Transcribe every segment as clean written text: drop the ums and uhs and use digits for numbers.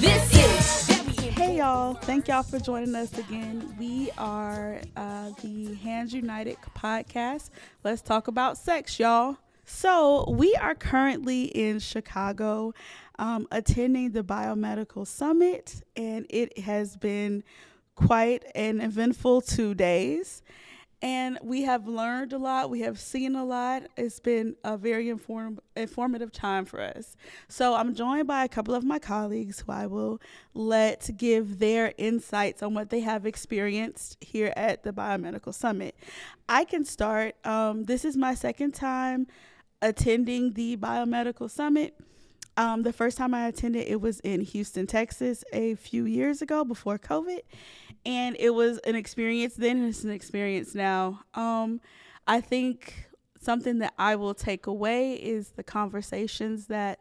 Hey y'all, thank y'all for joining us again. We are the Hands United podcast. Let's talk about sex, y'all. So we are currently in Chicago attending the Biomedical Summit, and it has been quite an eventful 2 days. And we have learned a lot. We have seen a lot. It's been a very informative time for us. So I'm joined by a couple of my colleagues who I will let give their insights on what they have experienced here at the Biomedical Summit. I can start. This is my second time attending the Biomedical Summit. The first time I attended, it was in Houston, Texas, a few years ago before COVID. And it was an experience then, and it's an experience now. I think something that I will take away is the conversations that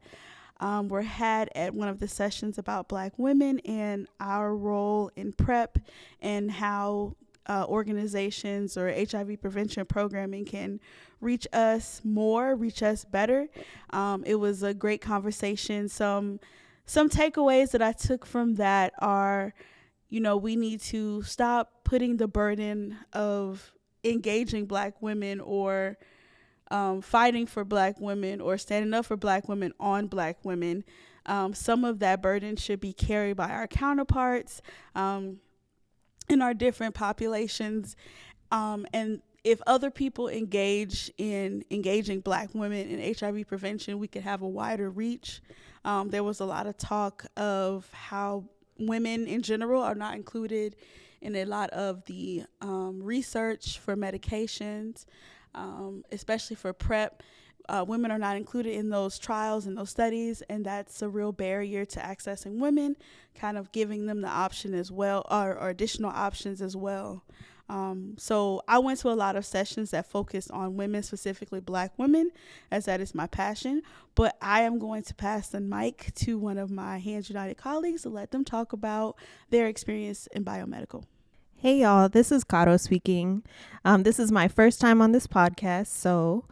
were had at one of the sessions about Black women and our role in PrEP and how organizations or HIV prevention programming can reach us more, reach us better. It was a great conversation. Some takeaways that I took from that are, we need to stop putting the burden of engaging Black women or fighting for Black women or standing up for Black women on Black women. Some of that burden should be carried by our counterparts in our different populations. And if other people engage in engaging Black women in HIV prevention, we could have a wider reach. There was a lot of talk of how women in general are not included in a lot of the research for medications, especially for PrEP. Women are not included in those trials and those studies, and that's a real barrier to accessing women, kind of giving them the option as well, or additional options as well. So I went to a lot of sessions that focused on women, specifically Black women, as that is my passion. But I am going to pass the mic to one of my Hands United colleagues to let them talk about their experience in biomedical. Hey y'all, this is Caro speaking. This is my first time on this podcast, so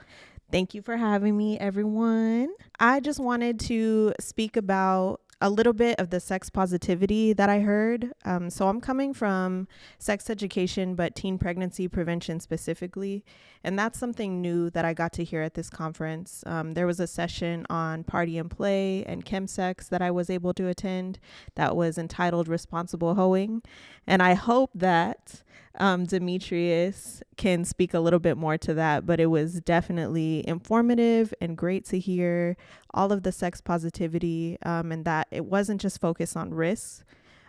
thank you for having me, everyone. I just wanted to speak about a little bit of the sex positivity that I heard. So I'm coming from sex education, but teen pregnancy prevention specifically. And that's something new that I got to hear at this conference. There was a session on party and play and chemsex that I was able to attend that was entitled Responsible Hoeing. And I hope that Demetrius can speak a little bit more to that, but it was definitely informative and great to hear all of the sex positivity and that it wasn't just focused on risks.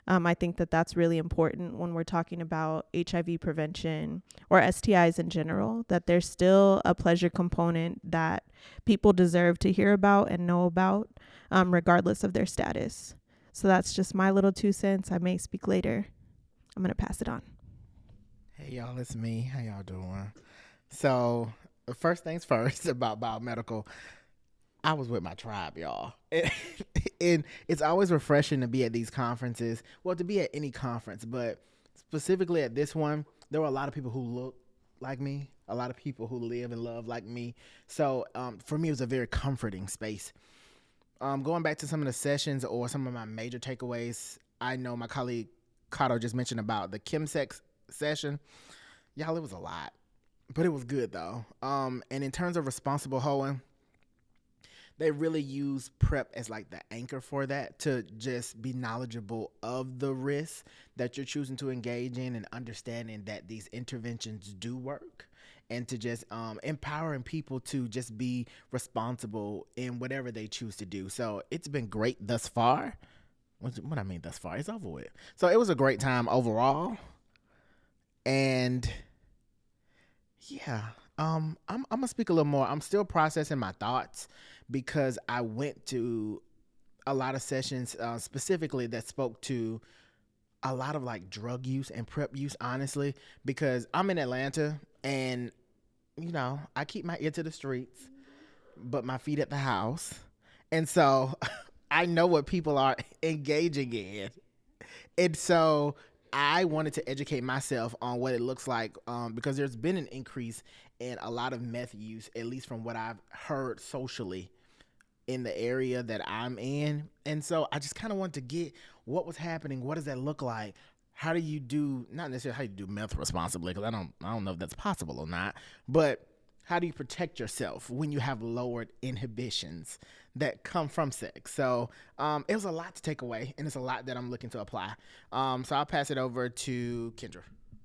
I think that that's really important when we're talking about HIV prevention or STIs in general, that there's still a pleasure component that people deserve to hear about and know about, regardless of their status. So that's just my little 2 cents. I may speak later. I'm going to pass it on. Hey y'all, it's me. How y'all doing? So, first things first about biomedical. I was with my tribe, y'all. And it's always refreshing to be at these conferences. Well, to be at any conference, but specifically at this one, there were a lot of people who look like me, a lot of people who live and love like me. So, for me, it was a very comforting space. Going back to some of the sessions or some of my major takeaways, I know my colleague Kato just mentioned about the chemsex session. Y'all, it was a lot, but it was good though. And in terms of responsible hoeing, they really use PrEP as like the anchor for that, to just be knowledgeable of the risks that you're choosing to engage in and understanding that these interventions do work, and to just empowering people to just be responsible in whatever they choose to do. So it's been great thus far. What I mean thus far, it's over with. So it was a great time overall. And yeah, I'm gonna speak a little more. I'm still processing my thoughts because I went to a lot of sessions specifically that spoke to a lot of like drug use and PrEP use, honestly, because I'm in Atlanta and, I keep my ear to the streets, but my feet at the house. And so I know what people are engaging in. And so I wanted to educate myself on what it looks like because there's been an increase in a lot of meth use, at least from what I've heard socially in the area that I'm in. And so I just kind of want to get what was happening. What does that look like? How do you do, not necessarily how you do meth responsibly, because I don't know if that's possible or not, but how do you protect yourself when you have lowered inhibitions that come from sex? So it was a lot to take away, and it's a lot that I'm looking to apply. So I'll pass it over to Kendra.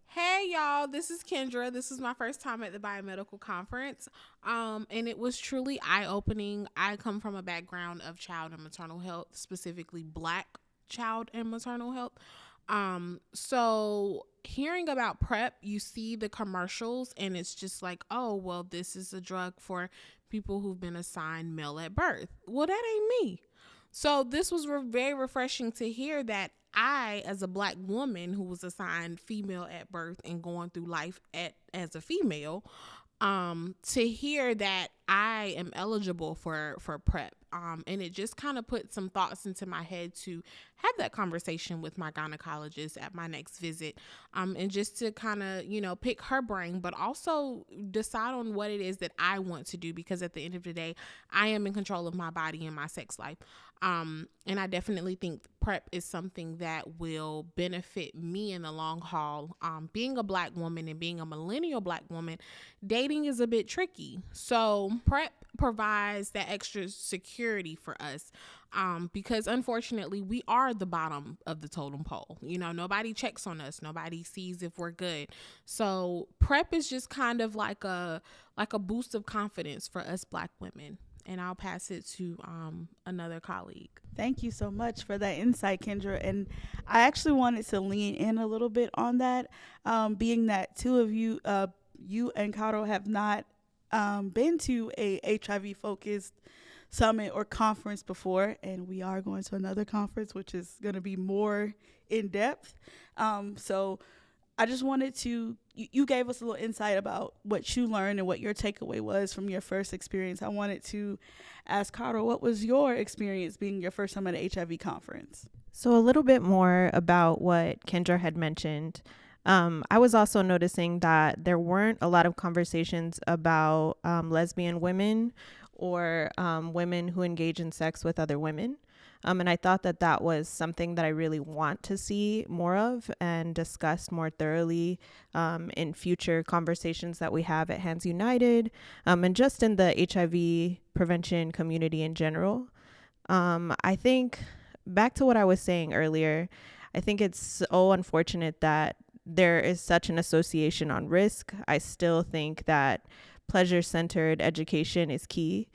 Hey y'all, this is Kendra. This is my first time at the biomedical conference, and it was truly eye-opening. I come from a background of child and maternal health, specifically Black child and maternal health. So hearing about PrEP, you see the commercials and it's just like, oh, well, this is a drug for people who've been assigned male at birth. Well, that ain't me. So this was very refreshing to hear that I, as a Black woman who was assigned female at birth and going through life as a female, to hear that I am eligible for PrEP. And it just kind of put some thoughts into my head to have that conversation with my gynecologist at my next visit, and just to kind of, pick her brain, but also decide on what it is that I want to do, because at the end of the day, I am in control of my body and my sex life. And I definitely think PrEP is something that will benefit me in the long haul. Being a Black woman and being a millennial Black woman, dating is a bit tricky. So PrEP provides that extra security for us, because unfortunately we are the bottom of the totem pole. Nobody checks on us. Nobody sees if we're good. So PrEP is just kind of like a boost of confidence for us Black women. And I'll pass it to another colleague. Thank you so much for that insight, Kendra. And I actually wanted to lean in a little bit on that, being that two of you, you and Caro, have not been to a HIV-focused summit or conference before, and we are going to another conference, which is going to be more in-depth. So I just wanted to, you gave us a little insight about what you learned and what your takeaway was from your first experience. I wanted to ask Caro, what was your experience being your first time at an HIV conference? So a little bit more about what Kendra had mentioned. I was also noticing that there weren't a lot of conversations about lesbian women or women who engage in sex with other women. And I thought that was something that I really want to see more of and discussed more thoroughly in future conversations that we have at Hands United, and just in the HIV prevention community in general. I think back to what I was saying earlier, I think it's so unfortunate that there is such an association on risk. I still think that pleasure-centered education is key.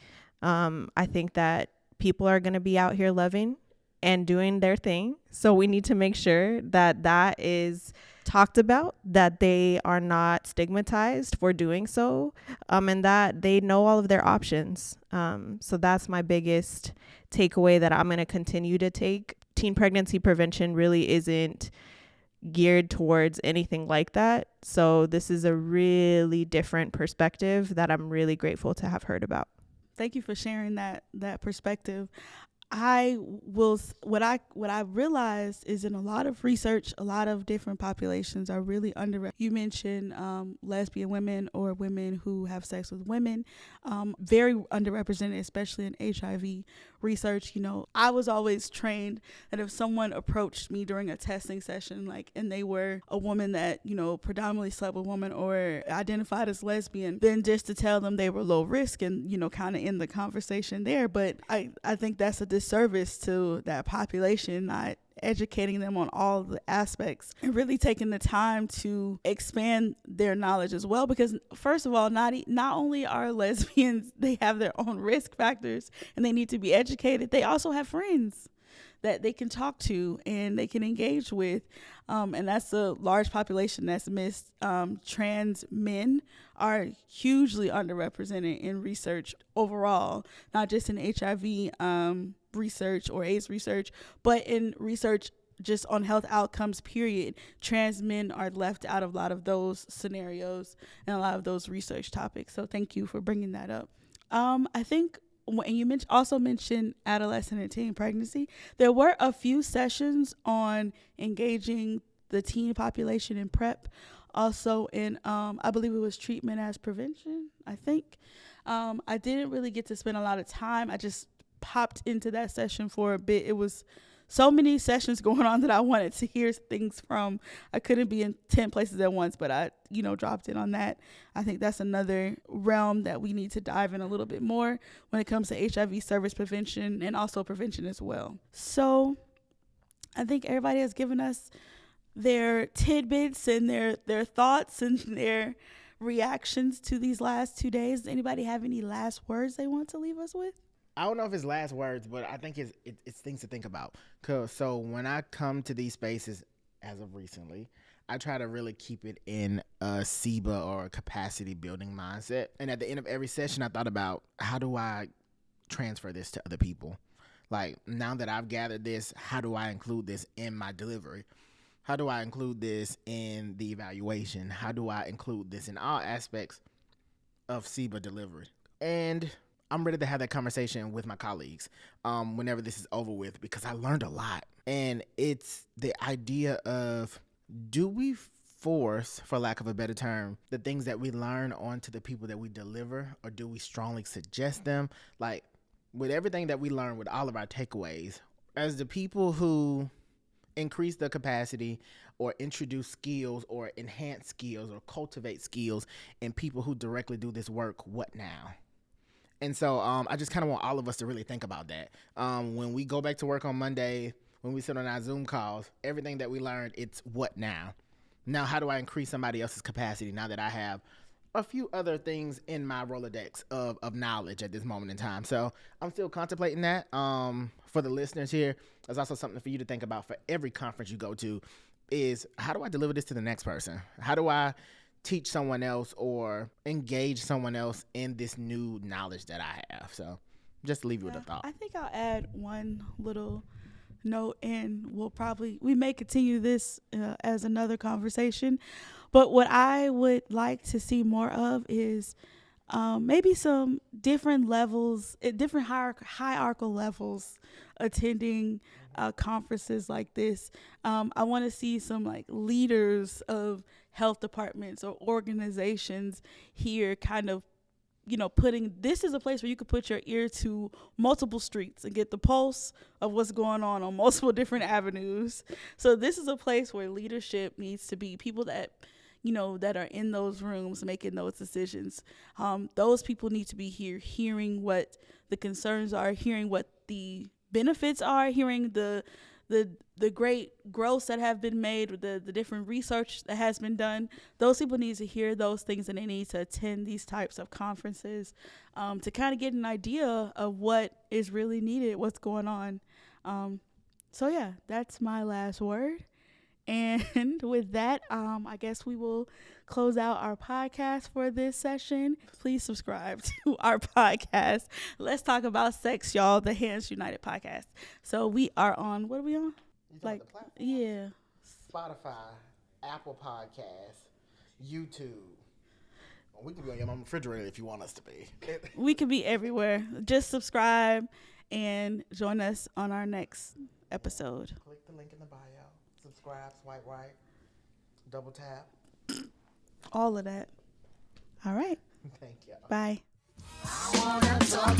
I think that people are going to be out here loving and doing their thing. So we need to make sure that is talked about, that they are not stigmatized for doing so, and that they know all of their options. So that's my biggest takeaway that I'm going to continue to take. Teen pregnancy prevention really isn't geared towards anything like that. So this is a really different perspective that I'm really grateful to have heard about. Thank you for sharing that perspective. What I realized is in a lot of research, a lot of different populations are really underrepresented. You mentioned lesbian women or women who have sex with women, very underrepresented, especially in HIV research. I was always trained that if someone approached me during a testing session, and they were a woman that, predominantly slept with women or identified as lesbian, then just to tell them they were low risk and, kind of end the conversation there. But I think that's a disservice to that population, not educating them on all the aspects and really taking the time to expand their knowledge as well, because first of all, not only are lesbians, they have their own risk factors and they need to be educated, they also have friends that they can talk to and they can engage with, and that's a large population that's missed. Trans men are hugely underrepresented in research overall, not just in HIV research or AIDS research, but in research just on health outcomes, period. Trans men are left out of a lot of those scenarios and a lot of those research topics. So thank you for bringing that up. I think, and you also mentioned adolescent and teen pregnancy, there were a few sessions on engaging the teen population in PrEP, also in, I believe it was treatment as prevention, I think. I didn't really get to spend a lot of time. I just popped into that session for a bit. It was so many sessions going on that I wanted to hear things from. I couldn't be in 10 places at once, but I, dropped in on that. I think that's another realm that we need to dive in a little bit more when it comes to HIV service prevention and also prevention as well. So I think everybody has given us their tidbits and their thoughts and their reactions to these last 2 days. Does anybody have any last words they want to leave us with? I don't know if it's last words, but I think it's things to think about. So when I come to these spaces, as of recently, I try to really keep it in a SIBA or a capacity building mindset. And at the end of every session, I thought about, how do I transfer this to other people? Like, now that I've gathered this, how do I include this in my delivery? How do I include this in the evaluation? How do I include this in all aspects of SIBA delivery? And I'm ready to have that conversation with my colleagues whenever this is over with, because I learned a lot. And it's the idea of, do we force, for lack of a better term, the things that we learn onto the people that we deliver, or do we strongly suggest them? Like, with everything that we learn, with all of our takeaways, as the people who increase the capacity or introduce skills or enhance skills or cultivate skills in people who directly do this work, what now? And so I just kind of want all of us to really think about that. When we go back to work on Monday, when we sit on our Zoom calls, everything that we learned, it's what now? Now, how do I increase somebody else's capacity now that I have a few other things in my Rolodex of knowledge at this moment in time? So I'm still contemplating that. For the listeners here, there's also something for you to think about for every conference you go to, is how do I deliver this to the next person? How do I teach someone else or engage someone else in this new knowledge that I have? So just leave you with a thought. I think I'll add one little note, and we may continue this as another conversation. But what I would like to see more of is maybe some different levels, different hierarchical levels attending conferences like this. I want to see some like leaders of health departments or organizations here kind of, this is a place where you could put your ear to multiple streets and get the pulse of what's going on multiple different avenues. So this is a place where leadership needs to be, people that that are in those rooms making those decisions. Those people need to be here hearing what the concerns are, hearing what the benefits are, hearing the great growths that have been made, the different research that has been done. Those people need to hear those things, and they need to attend these types of conferences to kind of get an idea of what is really needed, what's going on. So yeah, that's my last word. And with that, I guess we will close out our podcast for this session. Please subscribe to our podcast. Let's talk about sex, y'all. The Hands United podcast. So we are on. What are we on? Like, the platform? Yeah. Spotify, Apple Podcasts, YouTube. We can be on your mom's refrigerator if you want us to be. We can be everywhere. Just subscribe and join us on our next episode. Click the link in the bio. Subscribe, swipe right, double tap. All of that. All right. Thank you. Bye. I wanna talk